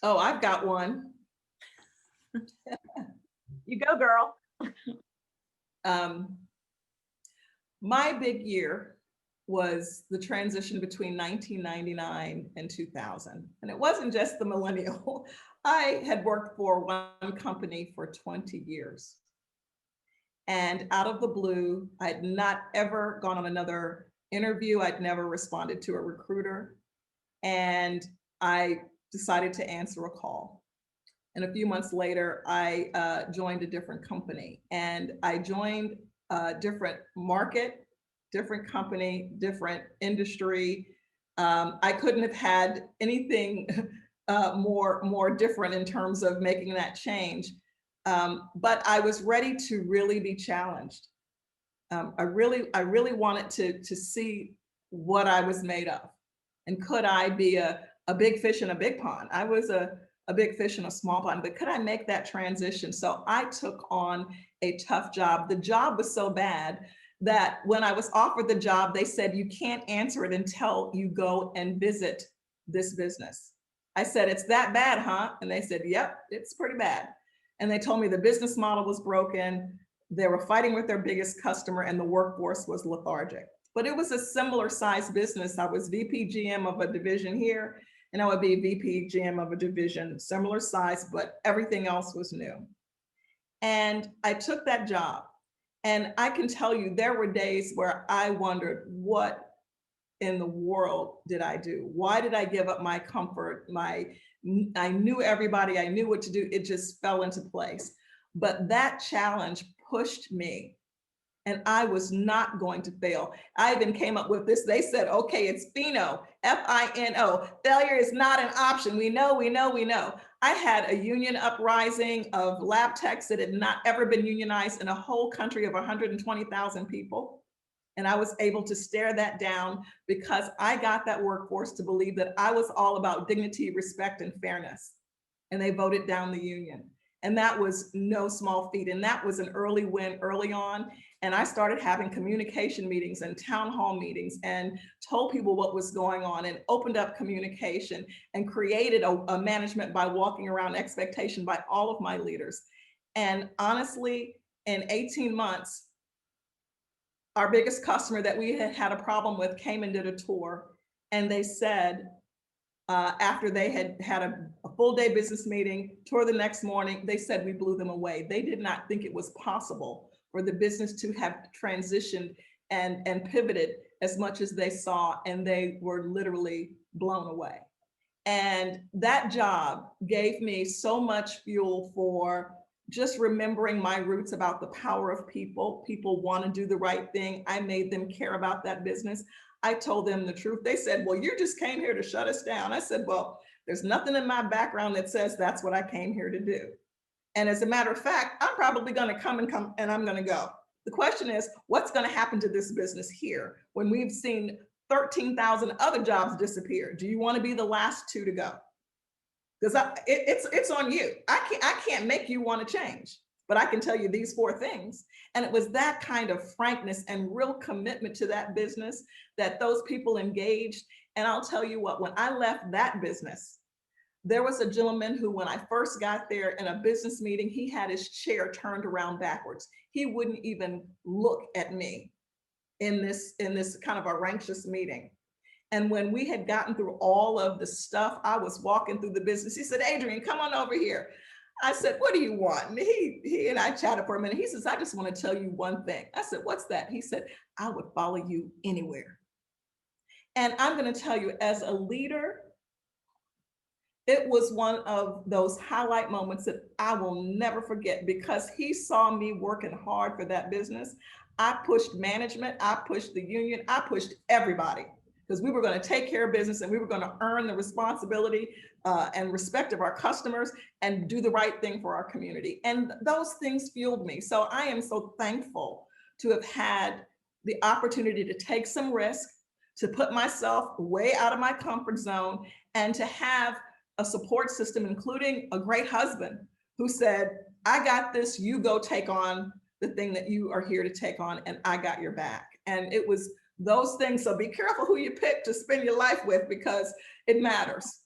Oh, I've got one. You go, girl. Um, my big year was the transition between 1999 and 2000. And it wasn't just the millennial. I had worked for one company for 20 years. And out of the blue, I'd not ever gone on another interview. I'd never responded to a recruiter. And I decided to answer a call. And a few months later, I joined a different company. And I joined a different market, different company, different industry. I couldn't have had anything more different in terms of making that change. But I was ready to really be challenged. I really wanted to see what I was made of, and could I be a big fish in a big pond? I was a big fish in a small pond, but could I make that transition? So I took on a tough job. The job was so bad that when I was offered the job, they said, you can't answer it until you go and visit this business. I said, it's that bad, huh? And they said, yep, it's pretty bad. And they told me the business model was broken. They were fighting with their biggest customer and the workforce was lethargic. But it was a similar size business. I was VP GM of a division here, and I would be VP GM of a division, similar size, but everything else was new. And I took that job. And I can tell you, there were days where I wondered, what in the world did I do? Why did I give up my comfort? I knew everybody, I knew what to do. It just fell into place. But that challenge pushed me, and I was not going to fail. I even came up with this. They said, okay, it's FINO, F-I-N-O. Failure is not an option. We know, we know, we know. I had a union uprising of lab techs that had not ever been unionized in a whole country of 120,000 people. And I was able to stare that down because I got that workforce to believe that I was all about dignity, respect, and fairness. And they voted down the union. And that was no small feat. And that was an early win early on. And I started having communication meetings and town hall meetings and told people what was going on and opened up communication and created a management by walking around expectation by all of my leaders. And honestly, in 18 months, our biggest customer that we had had a problem with came and did a tour. And they said, after they had had a full day business meeting, tour the next morning, they said we blew them away. They did not think it was possible for the business to have transitioned and pivoted as much as they saw, and they were literally blown away. And that job gave me so much fuel for just remembering my roots about the power of people. People want to do the right thing. I made them care about that business. I told them the truth. They said, well, you just came here to shut us down. I said, well, there's nothing in my background that says that's what I came here to do. And as a matter of fact, I'm probably going to come and I'm going to go. The question is, what's going to happen to this business here when we've seen 13,000 other jobs disappear? Do you want to be the last two to go? Because it's on you. I can't make you want to change, but I can tell you these four things. And it was that kind of frankness and real commitment to that business that those people engaged. And I'll tell you what, when I left that business, there was a gentleman who, when I first got there in a business meeting, he had his chair turned around backwards. He wouldn't even look at me in this kind of a anxious meeting. And when we had gotten through all of the stuff, I was walking through the business. He said, Adrienne, come on over here. I said, what do you want? And he and I chatted for a minute. He says, I just want to tell you one thing. I said, what's that? He said, I would follow you anywhere. And I'm going to tell you, as a leader, it was one of those highlight moments that I will never forget, because he saw me working hard for that business. I pushed management, I pushed the union, I pushed everybody, because we were going to take care of business and we were going to earn the responsibility and respect of our customers and do the right thing for our community. And those things fueled me. So I am so thankful to have had the opportunity to take some risk, to put myself way out of my comfort zone, and to have a support system, including a great husband who said, I got this, you go take on the thing that you are here to take on, and I got your back. And it was those things. So be careful who you pick to spend your life with, because it matters.